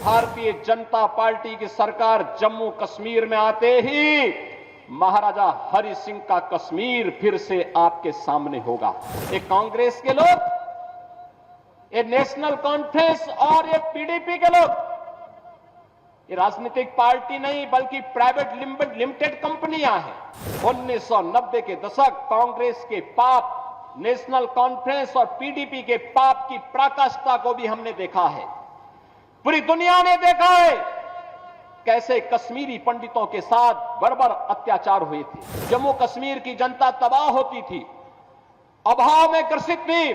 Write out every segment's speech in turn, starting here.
Bharatiya Janata party की सरकार जम्मू कश्मीर में आते ही महाराजा हरि सिंह का कश्मीर फिर से आपके सामने होगा। ये कांग्रेस के लोग, ये नेशनल कॉन्फ्रेंस और ये पीडीपी के लोग, ये राजनीतिक पार्टी नहीं बल्कि प्राइवेट लिमिटेड कंपनियां हैं। 1990 के दशक कांग्रेस के पाप, नेशनल कॉन्फ्रेंस और पीडीपी के पाप की पराकाष्ठा को भी हमने देखा है। पूरी दुनिया ने देखा है कैसे कश्मीरी पंडितों के साथ बर्बर अत्याचार हुए थे। जम्मू कश्मीर की जनता तबाह होती थी, अभाव में ग्रसित थी,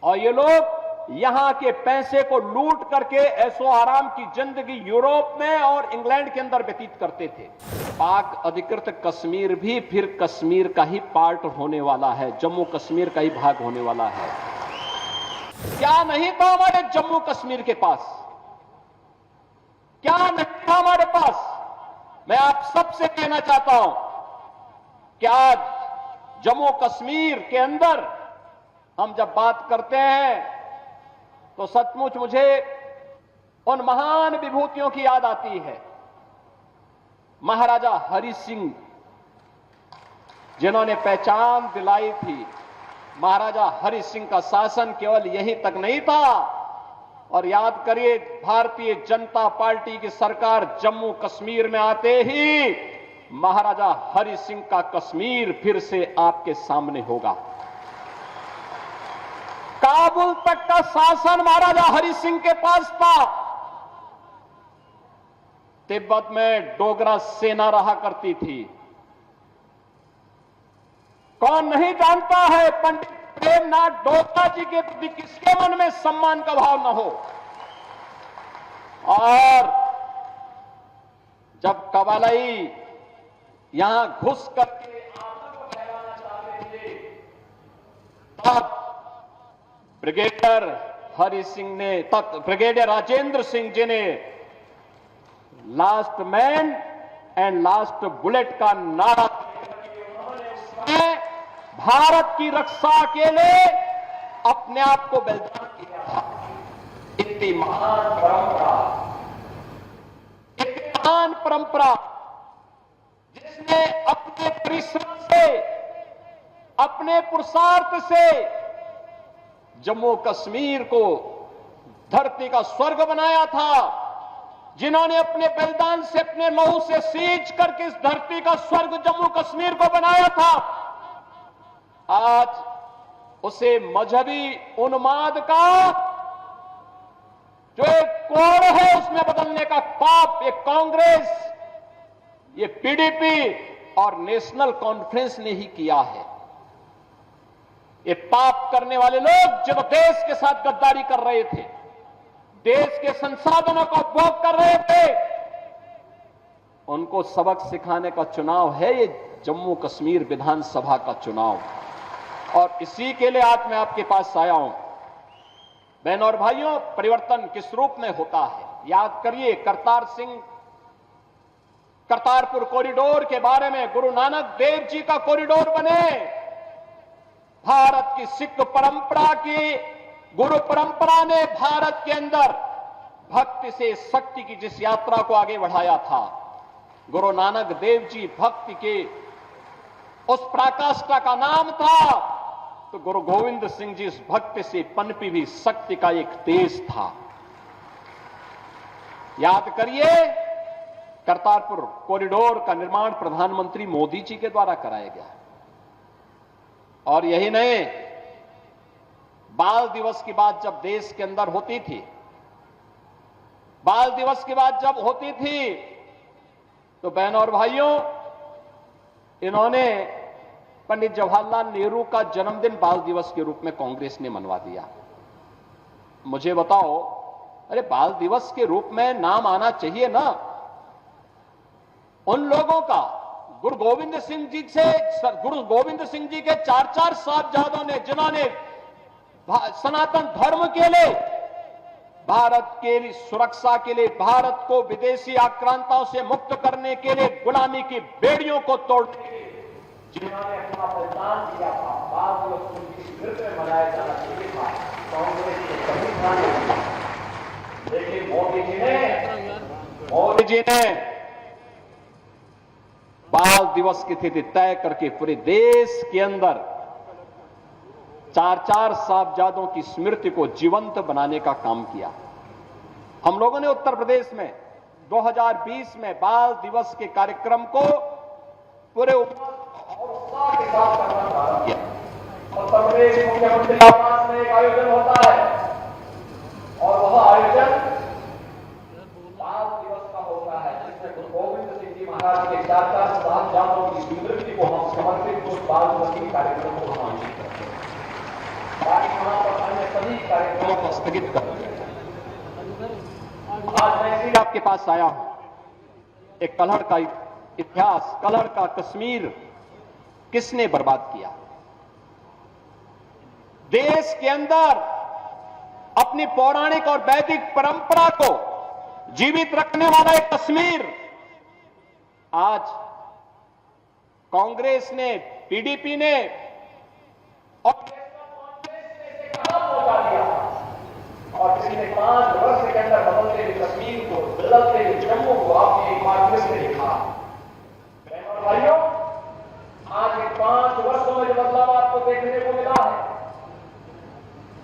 और ये लोग यहां के पैसे को लूट करके ऐशो आराम की जिंदगी यूरोप में और इंग्लैंड के अंदर व्यतीत करते थे। पाक अधिकृत कश्मीर भी फिर कश्मीर का ही पार्ट होने वाला है, जम्मू कश्मीर का ही भाग होने वाला है। क्या नहीं था हमारे जम्मू कश्मीर के पास? क्या नहीं था हमारे पास? मैं आप सबसे कहना चाहता हूं कि आज जम्मू कश्मीर के अंदर हम जब बात करते हैं तो सचमुच मुझे उन महान विभूतियों की याद आती है। महाराजा हरि सिंह जिन्होंने पहचान दिलाई थी। महाराजा हरि सिंह का शासन केवल यहीं तक नहीं था, और याद करिए भारतीय जनता पार्टी की सरकार जम्मू कश्मीर में आते ही महाराजा हरि सिंह का कश्मीर फिर से आपके सामने होगा। काबुल तक का शासन महाराजा हरि सिंह के पास था। तिब्बत में डोगरा सेना रहा करती थी। कौन नहीं जानता है पंडित प्रेमनाथ डोगरा जी के प्रति किसके मन में सम्मान का भाव न हो। और जब कबालाई यहां घुस करके आतंक फैलाना चाहते थे, तब ब्रिगेडियर हरि सिंह ने, ब्रिगेडियर राजेंद्र सिंह जी ने last man and last bullet का नारा भारत की रक्षा के लिए अपने आप को बलिदान किया था। इतनी महान परंपरा, इतनी महान परंपरा जिसने अपने परिश्रम से, अपने पुरुषार्थ से जम्मू कश्मीर को धरती का स्वर्ग बनाया था, जिन्होंने अपने बलिदान से, अपने लहू से सींच करके इस धरती का स्वर्ग जम्मू कश्मीर को बनाया था, आज उसे मजहबी उन्माद का जो एक कोड़ है उसमें बदलने का पाप ये कांग्रेस, ये पीडीपी और नेशनल कॉन्फ्रेंस ने ही किया है। ये पाप करने वाले लोग जो देश के साथ गद्दारी कर रहे थे, देश के संसाधनों का उपभोग कर रहे थे, उनको सबक सिखाने का चुनाव है ये जम्मू कश्मीर विधानसभा का चुनाव। और इसी के लिए आज मैं आपके पास आया हूं। बहनों और भाइयों, परिवर्तन किस रूप में होता है? याद करिए करतारपुर कॉरिडोर के बारे में, गुरु नानक देव जी का कॉरिडोर बने, भारत की सिख परंपरा की गुरु परंपरा ने भारत के अंदर भक्ति से शक्ति की जिस यात्रा को आगे बढ़ाया था, गुरु नानक देव जी भक्ति के उस पराकाष्ठा का नाम था, तो गुरु गोविंद सिंह जी इस भक्ति से पनपी भी शक्ति का एक तेज था। याद करिए, करतारपुर कॉरिडोर का निर्माण प्रधानमंत्री मोदी जी के द्वारा कराया गया। और यही नहीं, बाल दिवस की बात जब देश के अंदर होती थी, बाल दिवस की बात जब होती थी, तो बहनों और भाइयों, इन्होंने पंडित जवाहरलाल नेहरू का जन्मदिन बाल दिवस के रूप में कांग्रेस ने मनवा दिया। मुझे बताओ, अरे बाल दिवस के रूप में नाम आना चाहिए ना उन लोगों का। गुरु गोविंद सिंह जी के 4 साहबजादों ने, जिन्होंने सनातन धर्म के लिए, भारत के लिए सुरक्षा के लिए, भारत को विदेशी आक्रांताओं से मुक्त करने के लिए, गुलामी की बेड़ियों को तोड़ने के लिए जिन्होंने अपना बलिदान दिया था, बाल दिवस उनकी स्मृति में मनाया जाना चाहिए था। कांग्रेस के सभी लेकिन मोदी जी ने बाल दिवस की तिथि तय करके पूरे देश के अंदर 4 साहबजादों की स्मृति को जीवंत बनाने का काम किया। हम लोगों ने उत्तर प्रदेश में 2020 में बाल दिवस के कार्यक्रम को पूरे उत्साह के साथ करना प्रारंभ किया। उत्तर प्रदेश मुख्यमंत्री आवास में एक आयोजन होता है और वह आयोजन बाल दिवस का होता है, जिसमें गुरु गोविंद सिंह जी महाराज के 4 साहबजादों की स्मृति को हम समर्पित उस बाल दिवस के कार्यक्रम को हम आयोजित करते हैं। बाकी वहां पर अन्य सभी कार्यक्रमों को स्थगित कर दिया। आज मैं इसी आपके पास आया हूं, एक कलहड़ का इतिहास, कलहड़ का कश्मीर किसने बर्बाद किया। देश के अंदर अपनी पौराणिक और वैदिक परंपरा को जीवित रखने वाला एक कश्मीर आज कांग्रेस ने, पीडीपी ने और पहुंचा दिया और पिछले 5 वर्ष के अंदर बदलते हुए कश्मीर को, बदलते हुए जम्मू को आपने एक बार फिर से देखा। बहनों और भाइयों, आज इन 5 वर्षों में जो बदलाव आपको देखने को मिला है,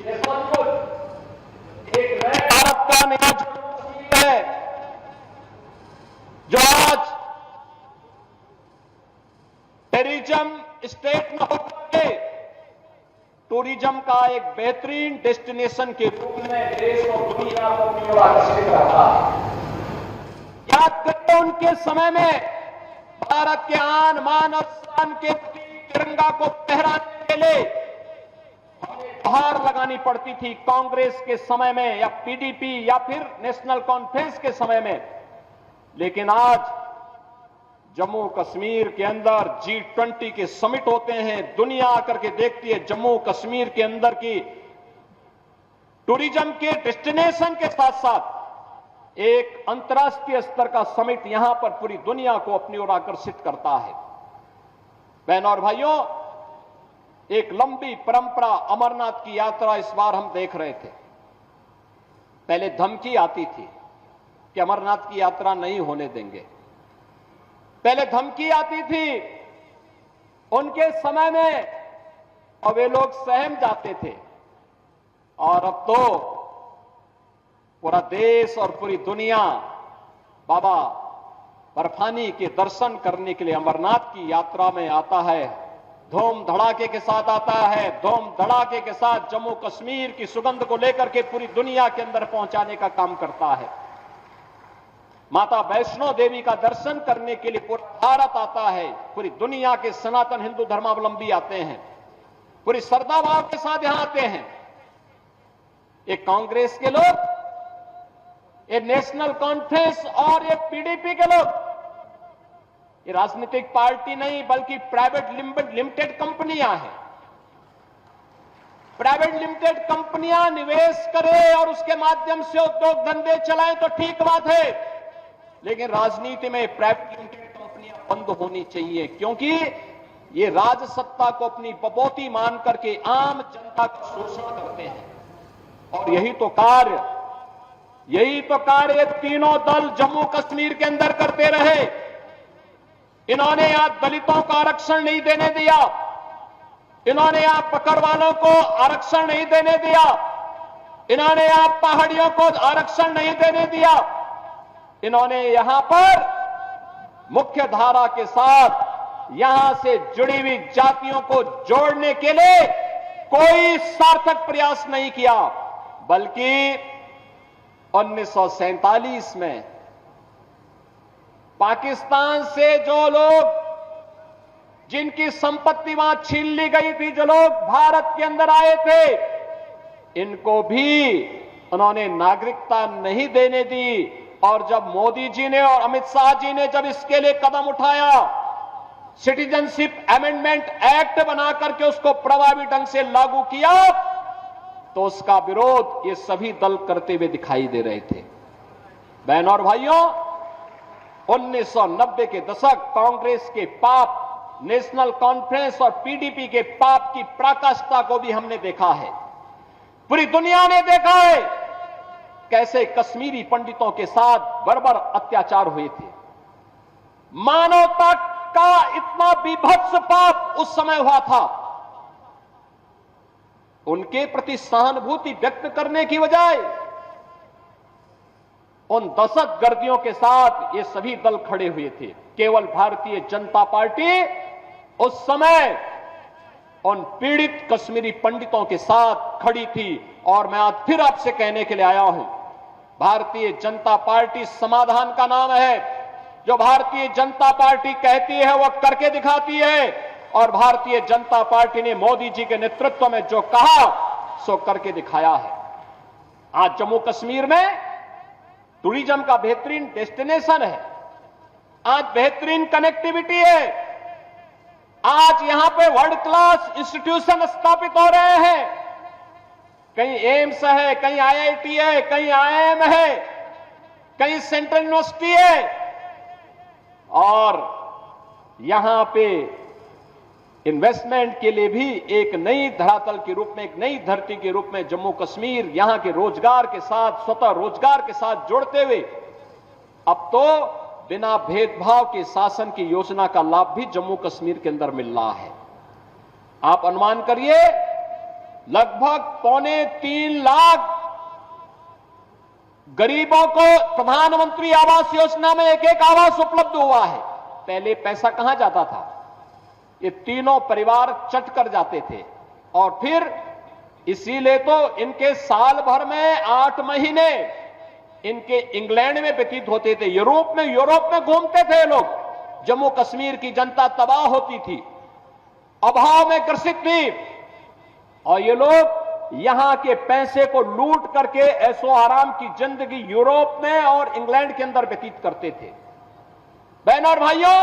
ये सचमुच एक नए भारत का नया जन्म है, जो आज टूरिज्म स्टेट में होकर टूरिज्म का एक बेहतरीन डेस्टिनेशन के रूप में देश और दुनिया को अपनी ओर आकर्षित करता है। याद करें, उनके समय में भारत के आन मान और शान के तिरंगा को फहराने के लिए हार लगानी पड़ती थी कांग्रेस के समय में या पीडीपी या फिर नेशनल कॉन्फ्रेंस के समय में। लेकिन आज जम्मू कश्मीर के अंदर G20 के समिट होते हैं, दुनिया आकर के देखती है जम्मू कश्मीर के अंदर की टूरिज्म के डेस्टिनेशन के साथ साथ एक अंतर्राष्ट्रीय स्तर का समिट यहां पर पूरी दुनिया को अपनी ओर आकर्षित करता है। बहनों और भाइयों, एक लंबी परंपरा अमरनाथ की यात्रा इस बार हम देख रहे थे। पहले धमकी आती थी कि अमरनाथ की यात्रा नहीं होने देंगे, पहले धमकी आती थी उनके समय में और वे लोग सहम जाते थे, और अब तो पूरा देश और पूरी दुनिया बाबा बर्फानी के दर्शन करने के लिए अमरनाथ की यात्रा में आता है। धूम धड़ाके के साथ आता है, धूम धड़ाके के साथ जम्मू कश्मीर की सुगंध को लेकर के पूरी दुनिया के अंदर पहुंचाने का काम करता है। माता वैष्णो देवी का दर्शन करने के लिए पूरा भारत आता है, पूरी दुनिया के सनातन हिंदू धर्मावलंबी आते हैं, पूरी श्रद्धा भाव के साथ यहां आते हैं। ये कांग्रेस के लोग, ये नेशनल कॉन्फ्रेंस और ये पीडीपी के लोग, ये राजनीतिक पार्टी नहीं बल्कि प्राइवेट लिमिटेड कंपनियां हैं। प्राइवेट लिमिटेड कंपनियां निवेश करें और उसके माध्यम से उद्योग धंधे चलाएं तो ठीक बात है, लेकिन राजनीति में प्राइवेट लिमिटेड कंपनियां बंद होनी चाहिए, क्योंकि ये राजसत्ता को अपनी बबौती मान करके आम जनता का शोषण करते हैं। और यही तो कार्य तीनों दल जम्मू कश्मीर के अंदर करते रहे। इन्होंने यहां दलितों को आरक्षण नहीं देने दिया, इन्होंने यहां पकड़वालों को आरक्षण नहीं देने दिया, इन्होंने यहां पहाड़ियों को आरक्षण नहीं देने दिया, इन्होंने यहां पर मुख्य धारा के साथ यहां से जुड़ी हुई जातियों को जोड़ने के लिए कोई सार्थक प्रयास नहीं किया, बल्कि 1947 में पाकिस्तान से जो लोग, जिनकी संपत्ति वहां छीन ली गई थी, जो लोग भारत के अंदर आए थे, इनको भी उन्होंने नागरिकता नहीं देने दी। और जब मोदी जी ने और अमित शाह जी ने जब इसके लिए कदम उठाया, सिटीजनशिप अमेंडमेंट एक्ट बना करके उसको प्रभावी ढंग से लागू किया, तो उसका विरोध ये सभी दल करते हुए दिखाई दे रहे थे। बहनों और भाइयों, 1990 के दशक कांग्रेस के पाप, नेशनल कॉन्फ्रेंस और पीडीपी के पाप की पराकाष्ठा को भी हमने देखा है, पूरी दुनिया ने देखा है। कैसे कश्मीरी पंडितों के साथ बर्बर अत्याचार हुए थे। मानवता का इतना बीभत्स पाप उस समय हुआ था। उनके प्रति सहानुभूति व्यक्त करने की बजाय उन दहशतगर्दियों के साथ ये सभी दल खड़े हुए थे। केवल भारतीय जनता पार्टी उस समय उन पीड़ित कश्मीरी पंडितों के साथ खड़ी थी। और मैं आज फिर आपसे कहने के लिए आया हूं, भारतीय जनता पार्टी समाधान का नाम है। जो भारतीय जनता पार्टी कहती है वह करके दिखाती है, और भारतीय जनता पार्टी ने मोदी जी के नेतृत्व में जो कहा सो करके दिखाया है। आज जम्मू कश्मीर में टूरिज्म का बेहतरीन डेस्टिनेशन है, आज बेहतरीन कनेक्टिविटी है, आज यहां पे वर्ल्ड क्लास इंस्टीट्यूशन स्थापित हो रहे हैं। कहीं एम्स है, कहीं आईआईटी है, कहीं आईआईएम है, कहीं सेंट्रल यूनिवर्सिटी है, और यहां पे इन्वेस्टमेंट के लिए भी एक नई धरातल के रूप में, एक नई धरती के रूप में जम्मू कश्मीर यहां के रोजगार के साथ, स्वतः रोजगार के साथ जोड़ते हुए अब तो बिना भेदभाव के शासन की योजना का लाभ भी जम्मू कश्मीर के अंदर मिल रहा है। आप अनुमान करिए, लगभग 2.25 लाख गरीबों को प्रधानमंत्री आवास योजना में एक एक आवास उपलब्ध हुआ है। पहले पैसा कहां जाता था? ये तीनों परिवार चट कर जाते थे, और फिर इसीलिए तो इनके साल भर में 8 महीने इनके इंग्लैंड में व्यतीत होते थे, यूरोप में घूमते थे लोग। जम्मू कश्मीर की जनता तबाह होती थी, अभाव में ग्रसित थी, और ये लोग यहां के पैसे को लूट करके ऐशो आराम की जिंदगी यूरोप में और इंग्लैंड के अंदर व्यतीत करते थे। बहनों और भाइयों,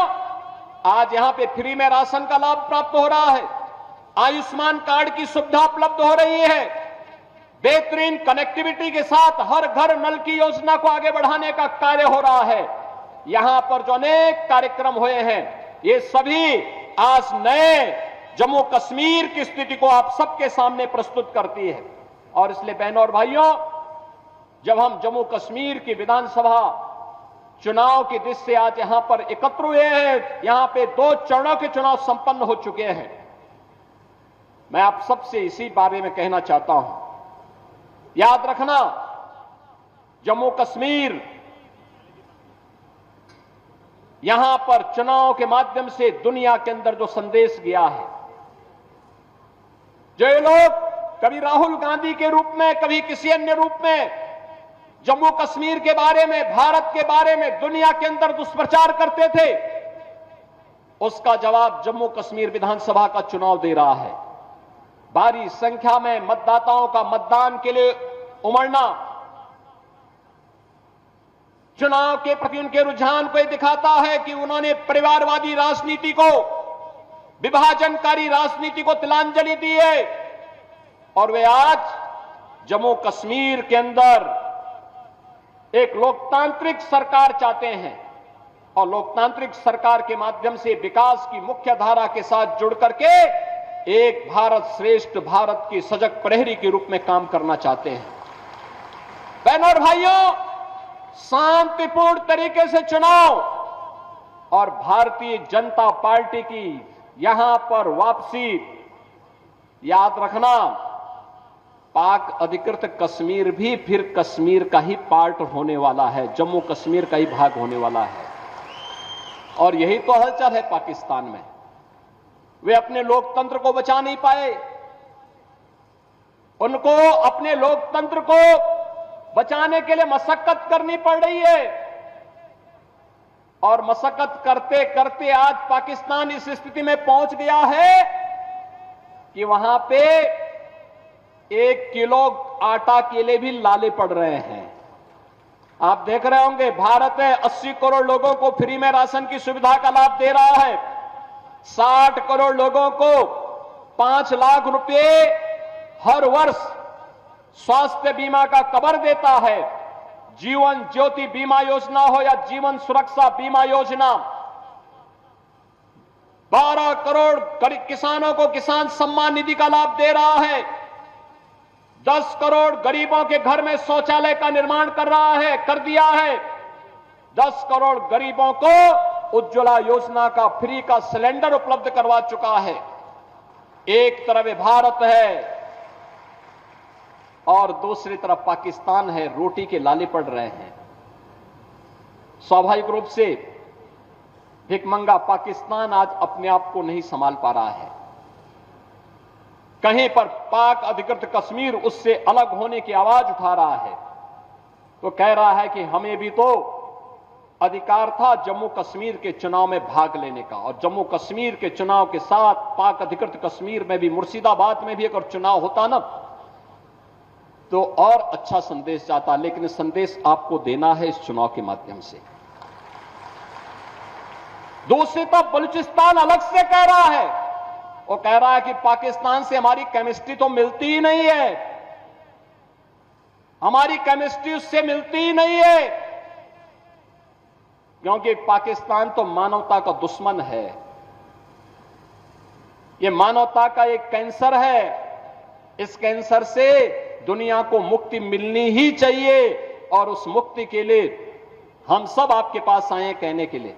आज यहां पे फ्री में राशन का लाभ प्राप्त हो रहा है, आयुष्मान कार्ड की सुविधा उपलब्ध हो रही है, बेहतरीन कनेक्टिविटी के साथ हर घर नल की योजना को आगे बढ़ाने का कार्य हो रहा है। यहां पर जो अनेक कार्यक्रम हुए हैं, ये सभी आज नए जम्मू कश्मीर की स्थिति को आप सबके सामने प्रस्तुत करती है। और इसलिए बहनों और भाइयों, जब हम जम्मू कश्मीर की विधानसभा चुनाव की दृष्टि से आज यहां पर एकत्र हुए हैं, यहां पे 2 चरणों के चुनाव संपन्न हो चुके हैं, मैं आप सबसे इसी बारे में कहना चाहता हूं। याद रखना, जम्मू कश्मीर यहां पर चुनाव के माध्यम से दुनिया के अंदर जो संदेश गया है, जो ये लोग कभी राहुल गांधी के रूप में, कभी किसी अन्य रूप में जम्मू कश्मीर के बारे में, भारत के बारे में दुनिया के अंदर दुष्प्रचार करते थे, उसका जवाब जम्मू कश्मीर विधानसभा का चुनाव दे रहा है। भारी संख्या में मतदाताओं का मतदान के लिए उमड़ना चुनाव के प्रति उनके रुझान को यह दिखाता है कि उन्होंने परिवारवादी राजनीति को, विभाजनकारी राजनीति को तिलांजलि दी है, और वे आज जम्मू कश्मीर के अंदर एक लोकतांत्रिक सरकार चाहते हैं, और लोकतांत्रिक सरकार के माध्यम से विकास की मुख्य धारा के साथ जुड़ करके एक भारत श्रेष्ठ भारत की सजग प्रहरी के रूप में काम करना चाहते हैं। बहनों और भाइयों, शांतिपूर्ण तरीके से चुनाव और भारतीय जनता पार्टी की यहां पर वापसी, याद रखना, पाक अधिकृत कश्मीर भी फिर कश्मीर का ही पार्ट होने वाला है, जम्मू कश्मीर का ही भाग होने वाला है। और यही तो हलचल है पाकिस्तान में। वे अपने लोकतंत्र को बचा नहीं पाए, उनको अपने लोकतंत्र को बचाने के लिए मशक्कत करनी पड़ रही है, और मशक्कत करते करते आज पाकिस्तान इस स्थिति में पहुंच गया है कि वहां पे 1 किलो आटा के लिए भी लाले पड़ रहे हैं। आप देख रहे होंगे, भारत में 80 करोड़ लोगों को फ्री में राशन की सुविधा का लाभ दे रहा है, 60 करोड़ लोगों को 5 लाख रुपए हर वर्ष स्वास्थ्य बीमा का कवर देता है। जीवन ज्योति बीमा योजना हो या जीवन सुरक्षा बीमा योजना, 12 करोड़ किसानों को किसान सम्मान निधि का लाभ दे रहा है। 10 करोड़ गरीबों के घर में शौचालय का निर्माण कर दिया है। 10 करोड़ गरीबों को उज्ज्वला योजना का फ्री का सिलेंडर उपलब्ध करवा चुका है। एक तरफ ये भारत है और दूसरी तरफ पाकिस्तान है, रोटी के लाले पड़ रहे हैं। स्वाभाविक रूप से भिखमंगा पाकिस्तान आज अपने आप को नहीं संभाल पा रहा है। कहीं पर पाक अधिकृत कश्मीर उससे अलग होने की आवाज उठा रहा है, तो कह रहा है कि हमें भी तो अधिकार था जम्मू कश्मीर के चुनाव में भाग लेने का, और जम्मू कश्मीर के चुनाव के साथ पाक अधिकृत कश्मीर में भी, मुर्शिदाबाद में भी अगर चुनाव होता ना तो और अच्छा संदेश जाता। लेकिन संदेश आपको देना है इस चुनाव के माध्यम से। दूसरी तरफ बलूचिस्तान अलग से कह रहा है, वो कह रहा है कि पाकिस्तान से हमारी केमिस्ट्री तो मिलती ही नहीं है, हमारी केमिस्ट्री उससे मिलती ही नहीं है, क्योंकि पाकिस्तान तो मानवता का दुश्मन है। यह मानवता का एक कैंसर है। इस कैंसर से दुनिया को मुक्ति मिलनी ही चाहिए, और उस मुक्ति के लिए हम सब आपके पास आए हैं कहने के लिए।